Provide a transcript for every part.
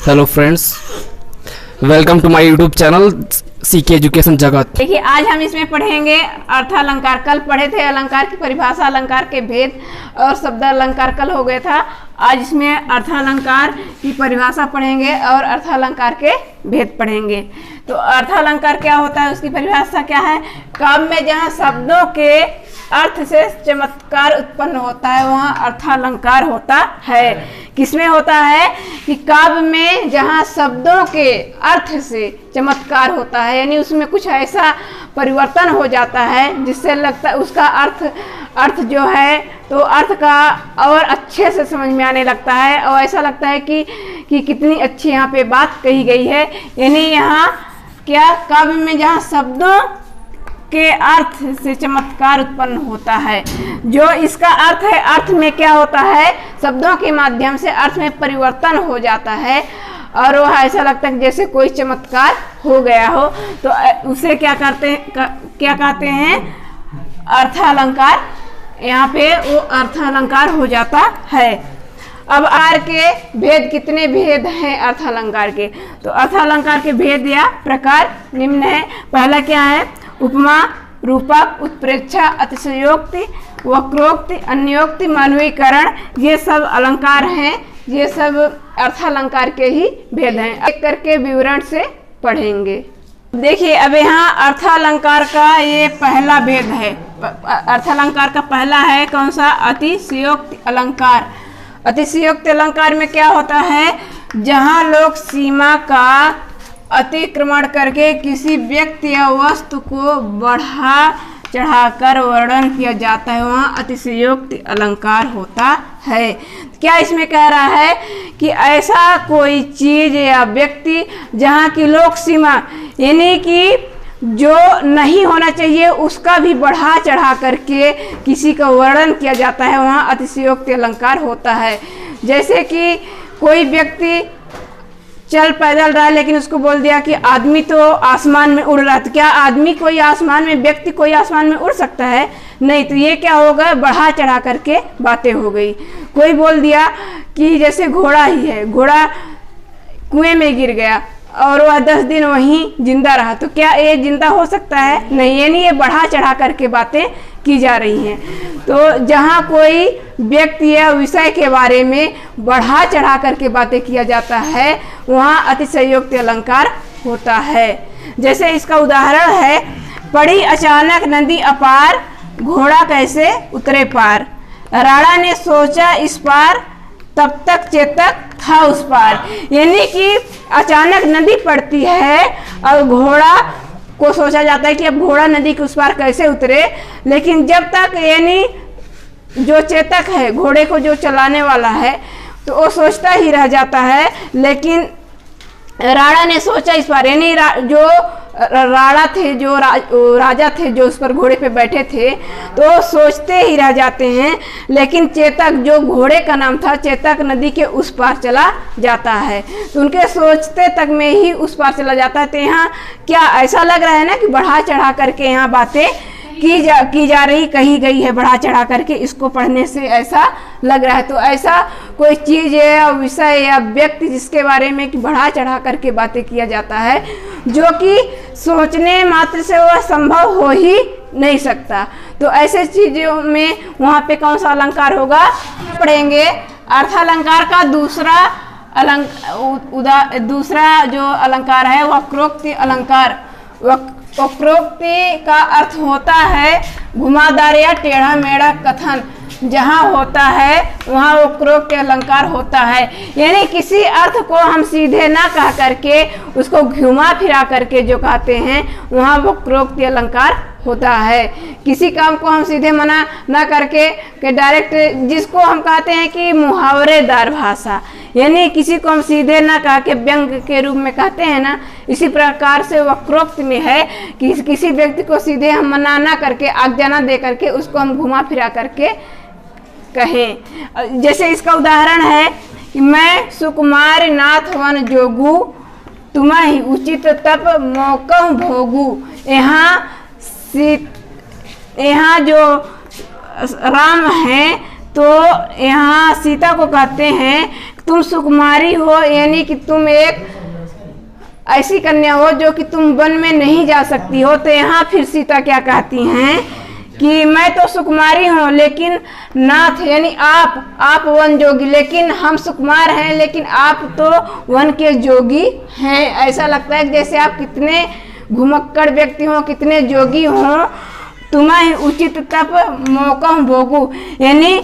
Hello friends, welcome to my YouTube channel CK education Jagat. देखिए, आज हम इसमें पढ़ेंगे अर्थालंकार। कल पढ़े थे अलंकार की परिभाषा, अलंकार के भेद और शब्द अलंकार कल हो गया था। आज इसमें अर्थालंकार की परिभाषा पढ़ेंगे और अर्थालंकार के भेद पढ़ेंगे। तो अर्थालंकार क्या होता है, उसकी परिभाषा क्या है? काव्य में जहाँ शब्दों के अर्थ से चमत्कार उत्पन्न होता है वहाँ अर्थालंकार होता है। किसमें होता है कि काव्य में जहाँ शब्दों के अर्थ से चमत्कार होता है, यानी उसमें कुछ ऐसा परिवर्तन हो जाता है जिससे लगता है उसका अर्थ जो है तो अर्थ का और अच्छे से समझ में आने लगता है और ऐसा लगता है कि कितनी अच्छी यहाँ पे बात कही गई है। यानी यहाँ क्या, काव्य में जहाँ शब्दों के अर्थ से चमत्कार उत्पन्न होता है, जो इसका अर्थ है, अर्थ में क्या होता है, शब्दों के माध्यम से अर्थ में परिवर्तन हो जाता है और वह ऐसा लगता है जैसे कोई चमत्कार हो गया हो, तो उसे क्या कहते हैं? अर्थालंकार। यहाँ पे वो अर्थालंकार हो जाता है। अब आर के भेद, कितने भेद हैं अर्थालंकार के? तो अर्थालंकार के भेद या प्रकार निम्न है। पहला क्या है? उपमा, रूपक, उत्प्रेक्षा, अतिशयोक्ति, वक्रोक्ति, अन्योक्ति, मानवीकरण, ये सब अलंकार हैं। ये सब अर्थालंकार के ही भेद हैं। एक करके विवरण से पढ़ेंगे। देखिए, अब यहाँ अर्थालंकार का ये पहला भेद है। अर्थालंकार का पहला है कौन सा? अतिशयोक्ति अलंकार। अतिशयोक्ति अलंकार में क्या होता है? जहाँ लोग सीमा का अतिक्रमण करके किसी व्यक्ति या वस्तु को बढ़ा चढ़ाकर वर्णन किया जाता है, वहाँ अतिशयोक्ति अलंकार होता है। क्या इसमें कह रहा है कि ऐसा कोई चीज या व्यक्ति जहाँ की लोक सीमा, यानी कि जो नहीं होना चाहिए उसका भी बढ़ा चढ़ा करके किसी का वर्णन किया जाता है, वहाँ अतिशयोक्ति अलंकार होता है। जैसे कि कोई व्यक्ति चल पैदल रहा है लेकिन उसको बोल दिया कि आदमी तो आसमान में उड़ रहा है। तो क्या आदमी कोई आसमान में, व्यक्ति कोई आसमान में उड़ सकता है? नहीं। तो ये क्या होगा? बढ़ा चढ़ा करके बातें हो गई। कोई बोल दिया कि जैसे घोड़ा ही है, घोड़ा कुएं में गिर गया और वह 10 दिन वहीं जिंदा रहा, तो क्या ये जिंदा हो सकता है? नहीं। यानी ये बढ़ा चढ़ा करके बातें की जा रही हैं। तो जहाँ कोई व्यक्ति या विषय के बारे में बढ़ा चढ़ा करके बातें किया जाता है, वहाँ अतिशयोक्ति अलंकार होता है। जैसे इसका उदाहरण है, पड़ी अचानक नदी अपार, घोड़ा कैसे उतरे पार। राणा ने सोचा इस पार, तब तक चेतक था उस पार। यानी कि अचानक नदी पड़ती है और घोड़ा को सोचा जाता है कि अब घोड़ा नदी के उस पार कैसे उतरे, लेकिन जब तक, यानी जो चेतक है, घोड़े को जो चलाने वाला है, तो वो सोचता ही रह जाता है। लेकिन राणा ने सोचा इस बार, यानी जो राणा थे, जो राजा थे, जो उस पर घोड़े पे बैठे थे, तो सोचते ही रह जाते हैं। लेकिन चेतक, जो घोड़े का नाम था, चेतक नदी के उस पार चला जाता है। तो उनके सोचते तक में ही उस पार चला जाता है। तो यहाँ क्या ऐसा लग रहा है ना कि बढ़ा चढ़ा करके यहाँ बातें की जा रही, कही गई है बढ़ा चढ़ा करके। इसको पढ़ने से ऐसा लग रहा है। तो ऐसा कोई चीज़ या विषय या व्यक्ति जिसके बारे में कि बढ़ा चढ़ा करके बातें किया जाता है, जो कि सोचने मात्र से वह संभव हो ही नहीं सकता, तो ऐसे चीज़ों में वहाँ पे कौन सा अलंकार होगा? पढ़ेंगे। अर्थालंकार का दूसरा जो अलंकार है वक्रोक्ति अलंकार। वक्रोक्ति का अर्थ होता है घुमावदार या टेढ़ा मेढ़ा कथन। जहाँ होता है वहाँ वक्रोक्ति अलंकार होता है। यानी किसी अर्थ को हम सीधे ना कह करके उसको घुमा फिरा करके जो कहते हैं, वहाँ वक्रोक्ति अलंकार होता है। किसी काम को हम सीधे मना ना करके के डायरेक्ट, जिसको हम कहते हैं कि मुहावरेदार भाषा, यानी किसी को हम सीधे ना कह के व्यंग के रूप में कहते हैं ना, इसी प्रकार से वक्रोक्ति में है कि किसी व्यक्ति को सीधे हम मना ना करके, आज्ञा ना दे करके उसको हम घुमा फिरा करके कहें। जैसे इसका उदाहरण है कि मैं सुकुमार नाथ वन जोगू, तुम्हें उचित तप मौका भोगू। यहाँ जो राम हैं तो यहाँ सीता को कहते हैं तुम सुकुमारी हो, यानी कि तुम एक ऐसी कन्या हो जो कि तुम वन में नहीं जा सकती हो। तो यहाँ फिर सीता क्या कहती हैं कि मैं तो सुकुमारी हूँ, लेकिन नाथ यानी आप वन जोगी, लेकिन हम सुकुमार हैं, लेकिन आप तो वन के जोगी हैं। ऐसा लगता है जैसे आप कितने घुमक्कड़ व्यक्ति हो, कितने जोगी हो। तुम्हें उचित तप मौका भोगू, यानी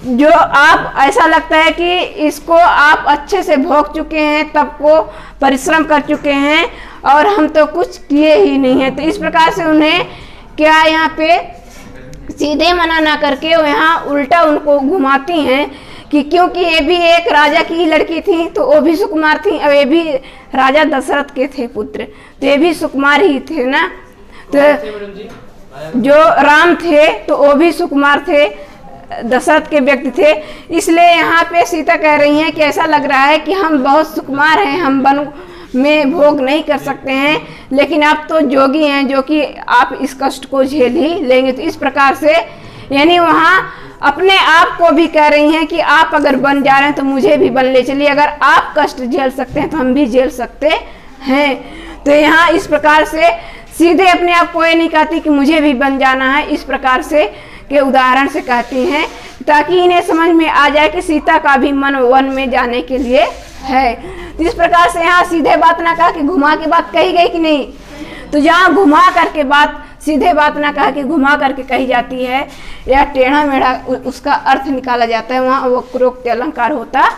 जो आप ऐसा लगता है कि इसको आप अच्छे से भोग चुके हैं, तप को परिश्रम कर चुके हैं, और हम तो कुछ किए ही नहीं है। तो इस प्रकार से उन्हें क्या यहाँ पे सीधे मना ना करके वो यहाँ उल्टा उनको घुमाती हैं कि क्योंकि ये भी एक राजा की लड़की थी, तो वो भी सुकुमार थी, और ये भी राजा दशरथ के थे पुत्र, तो ये भी सुकुमार ही थे ना। तो जो राम थे तो वो भी सुकुमार थे, दशरथ के व्यक्ति थे। इसलिए यहाँ पे सीता कह रही हैं कि ऐसा लग रहा है कि हम बहुत सुकुमार हैं, हम वन में भोग नहीं कर सकते हैं, लेकिन आप तो जोगी हैं जो कि आप इस कष्ट को झेल ही लेंगे। तो इस प्रकार से यानी वहाँ अपने आप को भी कह रही हैं कि आप अगर बन जा रहे हैं तो मुझे भी बन ले चलिए, अगर आप कष्ट झेल सकते हैं तो हम भी झेल सकते हैं। तो यहाँ इस प्रकार से सीधे अपने आप को ये नहीं कहती कि मुझे भी बन जाना है, इस प्रकार से के उदाहरण से कहती हैं ताकि इन्हें समझ में आ जाए कि सीता का भी मन वन में जाने के लिए है। तो इस प्रकार से यहाँ सीधे बात ना कहा कि घुमा के बात कही गई कि नहीं, तो जहाँ घुमा करके बात सीधे बात ना कहा कि घुमा करके कही जाती है या टेढ़ा मेढ़ा उसका अर्थ निकाला जाता है, वहाँ वक्रोक्ति अलंकार होता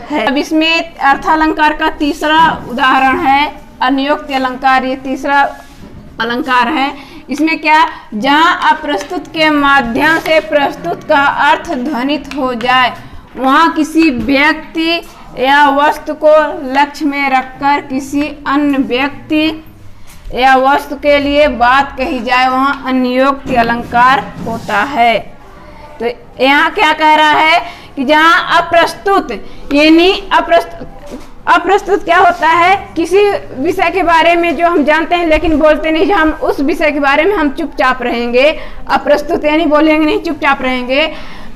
है। अब इसमें अर्थालंकार का तीसरा उदाहरण है अन्योक्ति अलंकार। ये तीसरा अलंकार है। इसमें क्या, जहाँ अप्रस्तुत के माध्यम से प्रस्तुत का अर्थ ध्वनित हो जाए, वहाँ किसी व्यक्ति या वस्तु को लक्ष्य में रखकर किसी अन्य व्यक्ति या वस्तु के लिए बात कही जाए, वहाँ अन्योक्ति अलंकार होता है। तो यहाँ क्या कह रहा है कि जहाँ अप्रस्तुत यानी अप्रस्तुत क्या होता है, किसी विषय के बारे में जो हम जानते हैं लेकिन बोलते नहीं, हम उस विषय के बारे में हम चुपचाप रहेंगे। अप्रस्तुत यानी बोलेंगे नहीं, चुपचाप रहेंगे।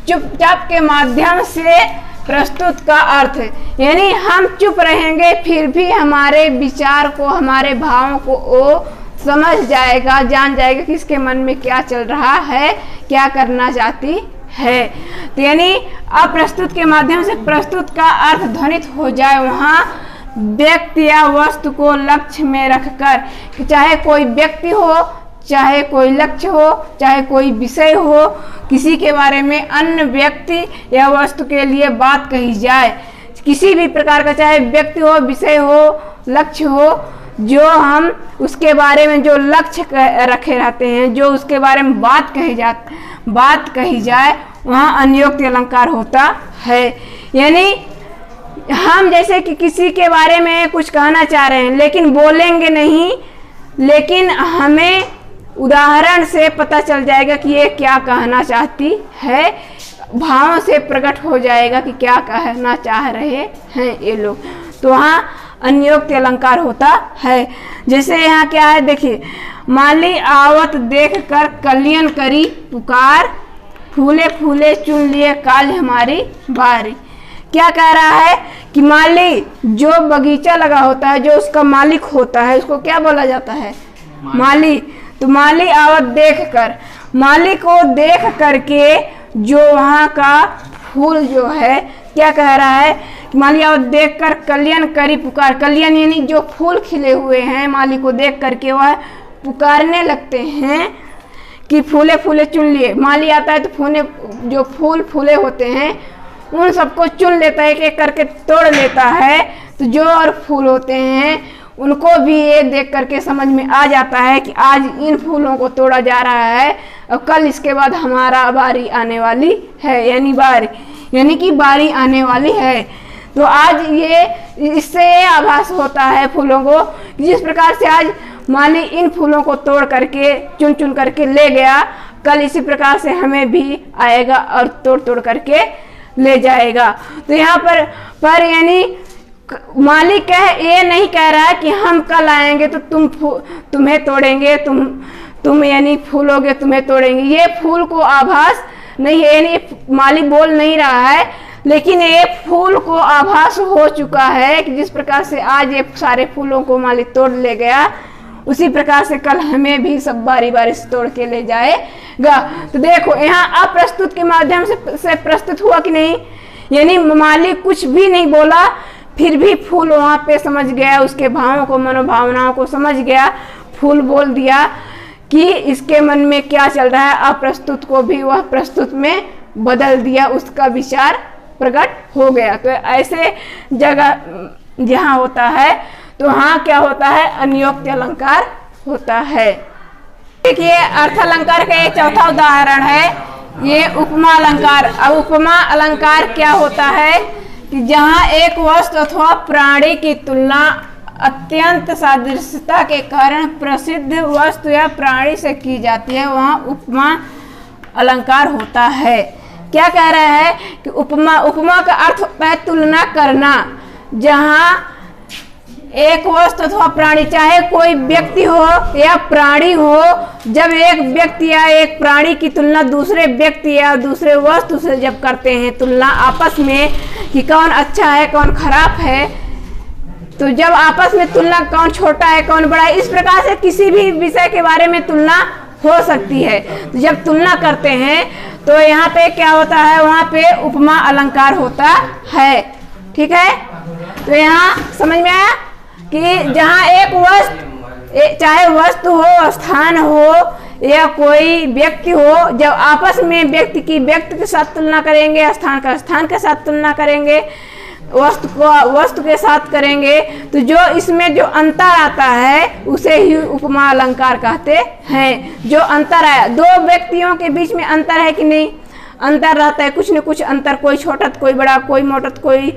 चुपचाप के माध्यम से प्रस्तुत का अर्थ यानी हम चुप रहेंगे, फिर भी हमारे विचार को, हमारे भावों को वो समझ जाएगा, जान जाएगा कि इसके मन में क्या चल रहा है, क्या करना चाहती है। तो यानी अप्रस्तुत के माध्यम से प्रस्तुत का अर्थ ध्वनित हो जाए, वहाँ व्यक्ति या वस्तु को लक्ष्य में रखकर, कि चाहे कोई व्यक्ति हो, चाहे कोई लक्ष्य हो, चाहे कोई विषय हो, किसी के बारे में अन्य व्यक्ति या वस्तु के लिए बात कही जाए, किसी भी प्रकार का, चाहे व्यक्ति हो, विषय हो, लक्ष्य हो, जो हम उसके बारे में जो लक्ष्य रखे रहते हैं, जो उसके बारे में बात कही जाए, वहाँ अन्योक्ति अलंकार होता है। यानी हम जैसे कि किसी के बारे में कुछ कहना चाह रहे हैं लेकिन बोलेंगे नहीं, लेकिन हमें उदाहरण से पता चल जाएगा कि ये क्या कहना चाहती है, भावों से प्रकट हो जाएगा कि क्या कहना चाह रहे हैं ये लोग। तो वहाँ अन्योक्ति अलंकार होता है। जैसे यहाँ क्या है, देखिए, माली आवत देख कर कलियन करी पुकार, फूले फूले चुन लिए काज हमारी बारी। क्या कह रहा है कि माली, जो बगीचा लगा होता है, जो उसका मालिक होता है, उसको क्या बोला जाता है, माली। तो माली आवत देख कर, माली को देख करके जो वहाँ का फूल जो है, क्या कह रहा है, माली आवत देख कर कल्याण करी पुकार। कल्याण यानी जो फूल खिले हुए हैं, माली को देख करके वह पुकारने लगते हैं कि फूले फूले चुन लिए। माली आता है तो जो फूल फूले होते हैं उन सबको चुन लेता है, एक एक करके तोड़ लेता है। तो जो और फूल होते हैं उनको भी ये देख करके समझ में आ जाता है कि आज इन फूलों को तोड़ा जा रहा है और कल इसके बाद हमारा बारी आने वाली है, यानी कि बारी आने वाली है। तो आज ये इससे आभास होता है फूलों को, जिस प्रकार से आज माली इन फूलों को तोड़ करके चुन चुन करके ले गया, कल इसी प्रकार से हमें भी आएगा और तोड़ तोड़ करके ले जाएगा। तो यहाँ पर यानी मालिक ये नहीं कह रहा है कि हम कल आएंगे तो तुम्हें तोड़ेंगे, तुम यानी फूलोगे तुम्हें तोड़ेंगे। ये फूल को आभास नहीं है, यानी मालिक बोल नहीं रहा है, लेकिन ये फूल को आभास हो चुका है कि जिस प्रकार से आज ये सारे फूलों को मालिक तोड़ ले गया, उसी प्रकार से कल हमें भी सब बारी बारी से तोड़ के ले जाएगा। तो देखो यहाँ अप्रस्तुत के माध्यम से प्रस्तुत हुआ कि नहीं, यानी मालिक कुछ भी नहीं बोला, फिर भी फूल वहाँ पे समझ गया, उसके भावों को, मनोभावनाओं को समझ गया। फूल बोल दिया कि इसके मन में क्या चल रहा है, अप्रस्तुत को भी वह प्रस्तुत में बदल दिया, उसका विचार प्रकट हो गया। तो ऐसे जगह जहाँ होता है तो वहाँ क्या होता है, अन्योक्ति अलंकार होता है। देखिए अर्थ अलंकार का एक चौथा उदाहरण है ये उपमा अलंकार। अब उपमा अलंकार क्या होता है कि जहाँ एक वस्तु अथवा प्राणी की तुलना अत्यंत सादृश्यता के कारण प्रसिद्ध वस्तु या प्राणी से की जाती है, वहाँ उपमा अलंकार होता है। क्या कह रहा है कि उपमा का अर्थ होता है तुलना करना। जहाँ एक वस्तु अथवा प्राणी, चाहे कोई व्यक्ति हो या प्राणी हो, जब एक व्यक्ति या एक प्राणी की तुलना दूसरे व्यक्ति या दूसरे वस्तु से जब करते हैं, तुलना आपस में कि कौन अच्छा है कौन खराब है, तो जब आपस में तुलना कौन छोटा है कौन बड़ा है, इस प्रकार से किसी भी विषय के बारे में तुलना हो सकती है। तो जब तुलना करते हैं तो यहाँ पे क्या होता है, वहाँ पे उपमा अलंकार होता है। ठीक है, तो यहाँ समझ में आया कि जहाँ एक वस्तु, चाहे वस्तु हो, स्थान हो या कोई व्यक्ति हो, जब आपस में व्यक्ति की व्यक्ति के साथ तुलना करेंगे, स्थान का स्थान के साथ तुलना करेंगे, वस्तु को वस्तु के साथ करेंगे, तो जो इसमें जो अंतर आता है उसे ही उपमा अलंकार कहते हैं। जो अंतर है, दो व्यक्तियों के बीच में अंतर है कि नहीं, अंतर रहता है, कुछ न कुछ अंतर, कोई छोटा तो कोई बड़ा, कोई मोटा तो कोई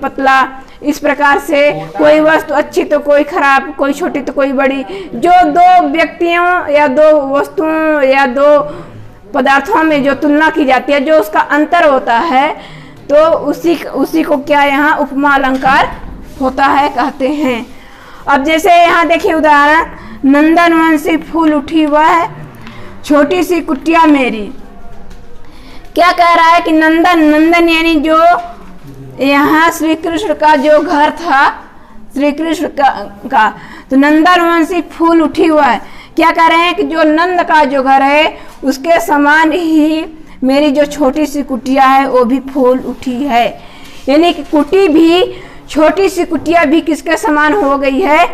पतला, इस प्रकार से कोई वस्तु अच्छी तो कोई खराब, कोई छोटी तो कोई बड़ी। जो दो व्यक्तियों या दो वस्तुओं या दो पदार्थों में जो तुलना की जाती है, जो उसका अंतर होता है, तो उसी को क्या यहाँ उपमा अलंकार होता है कहते हैं। अब जैसे यहाँ देखिए उदाहरण, नंदन वंशी फूल उठी वह छोटी सी कुटिया मेरी। क्या कह रहा है कि नंदन यानी जो यहाँ श्री कृष्ण का जो घर था, श्री कृष्ण का तो नंदन वंशी फूल उठी हुआ है। क्या कह रहे हैं कि जो नंद का जो घर है उसके समान ही मेरी जो छोटी सी कुटिया है वो भी फूल उठी है। यानी कि कुटी भी, छोटी सी कुटिया भी किसके समान हो गई है,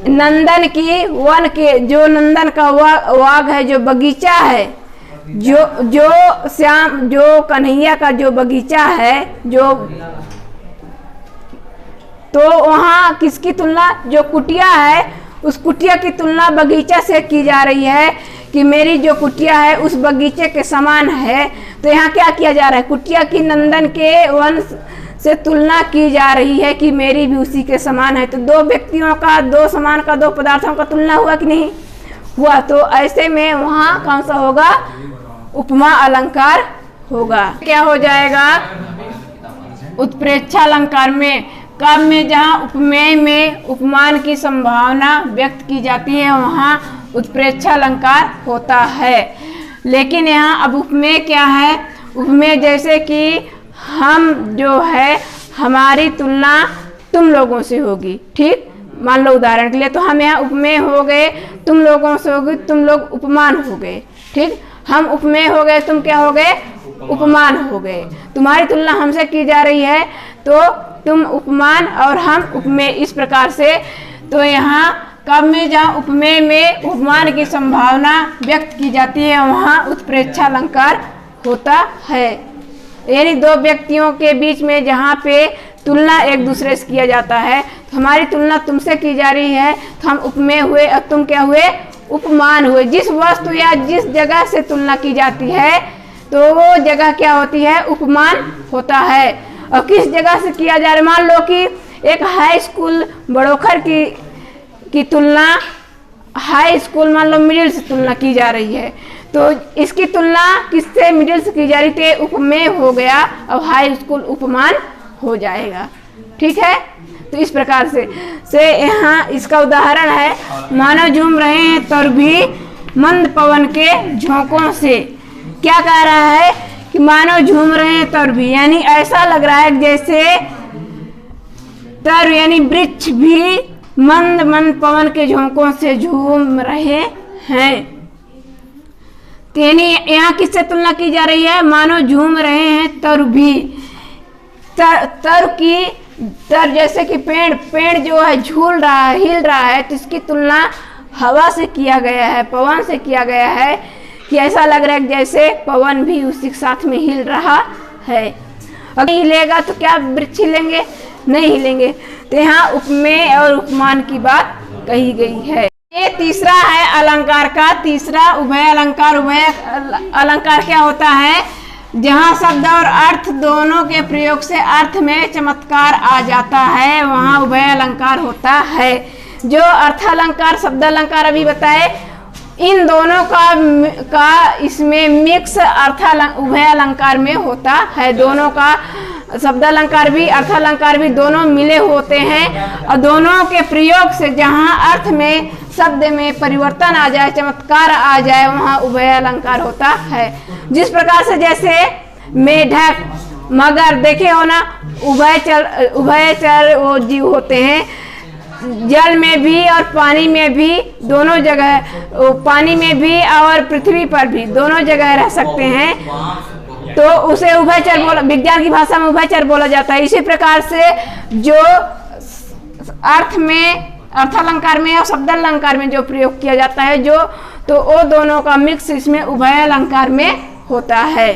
नंदन वन के, जो नंदन का बाग है, जो बगीचा है, जो श्याम, जो कन्हैया का जो बगीचा है, जो तो वहाँ किसकी तुलना, जो कुटिया है उस कुटिया की तुलना बगीचा से की जा रही है कि मेरी जो कुटिया है उस बगीचे के समान है। तो यहाँ क्या किया जा रहा है, कुटिया की नंदन के वन से तुलना की जा रही है कि मेरी भी उसी के समान है। तो दो व्यक्तियों का, दो समान का, दो पदार्थों का तुलना हुआ कि नहीं हुआ। तो ऐसे में वहाँ कौन सा होगा, उपमा अलंकार होगा। क्या हो जाएगा, उत्प्रेक्षा अलंकार में, काव्य में जहाँ उपमेय में उपमान की संभावना व्यक्त की जाती है वहाँ उत्प्रेक्षा अलंकार होता है। लेकिन यहाँ अब उपमेय क्या है, उपमेय जैसे कि हम जो है, हमारी तुलना तुम लोगों से होगी। ठीक, मान लो उदाहरण के लिए, तो हम यहाँ उपमेय हो गए, तुम लोगों से होगी, तुम लोग उपमान हो गए। ठीक, हम उपमेय हो गए, तुम क्या हो गए, उपमान हो गए। तुम्हारी तुलना हमसे की जा रही है तो तुम उपमान और हम उपमेय, इस प्रकार से। तो यहाँ काव्य में जहाँ उपमेय में उपमान की संभावना व्यक्त की जाती है वहाँ उत्प्रेक्षा अलंकार होता है। यानी दो व्यक्तियों के बीच में जहाँ पे तुलना एक दूसरे से किया जाता है, तो हमारी तुलना तुमसे की जा रही है तो हम उपमेय हुए और तुम क्या हुए, उपमान हुए। जिस वस्तु या जिस जगह से तुलना की जाती है तो वो जगह क्या होती है, उपमान होता है। और किस जगह से किया जा रहा है, मान लो कि एक हाई स्कूल बड़ोखर की तुलना हाई स्कूल मान लो मिडिल से तुलना की जा रही है, तो इसकी तुलना किससे, मिडिल से की जा रही थी, उपमेय हो गया, अब हाई स्कूल उपमान हो जाएगा। ठीक है, तो इस प्रकार से यहाँ इसका उदाहरण है, मानव झूम रहे हैं तर भी मंद पवन के झोंकों से। क्या कह रहा है कि मानो झूम रहे हैं तर भी, यानी ऐसा लग रहा है जैसे तर यानी वृक्ष भी मंद मंद पवन के झोंकों से झूम रहे हैं। यानी यहाँ किससे तुलना की जा रही है? मानो झूम रहे हैं तर भी। तर जैसे कि पेड़ जो है झूल रहा है, हिल रहा है, तो इसकी तुलना हवा से किया गया है, पवन से किया गया है कि ऐसा लग रहा है जैसे पवन भी उसी के साथ में हिल रहा है। अगर हिलेगा तो क्या वृक्ष हिलेंगे? नहीं हिलेंगे। तो यहाँ उपमेय और उपमान की बात कही गई है। ये तीसरा है अलंकार का, तीसरा उभय अलंकार। उभय अलंकार क्या होता है? जहाँ शब्द और अर्थ दोनों के प्रयोग से अर्थ में चमत्कार आ जाता है, वहाँ उभय अलंकार होता है। जो अर्थालंकार शब्द अलंकार अभी बताए, इन दोनों का इसमें मिक्स उभय अलंकार में होता है। दोनों का शब्द अलंकार भी अर्थालंकार भी दोनों मिले होते हैं, और दोनों के प्रयोग से जहाँ अर्थ में शब्द में परिवर्तन आ जाए, चमत्कार आ जाए, वहाँ उभय अलंकार होता है। जिस प्रकार से जैसे मेढक, मगर देखे हो ना, उभयचर वो जीव होते हैं, जल में भी और पानी में भी, दोनों जगह, पानी में भी और पृथ्वी पर भी दोनों जगह रह सकते हैं, तो उसे उभयचर विज्ञान की भाषा में उभयचर बोला जाता है। इसी प्रकार से जो अर्थ में अर्थालंकार में और शब्द अलंकार में जो प्रयोग किया जाता है, तो वो दोनों का मिक्स इसमें उभय अलंकार में होता है।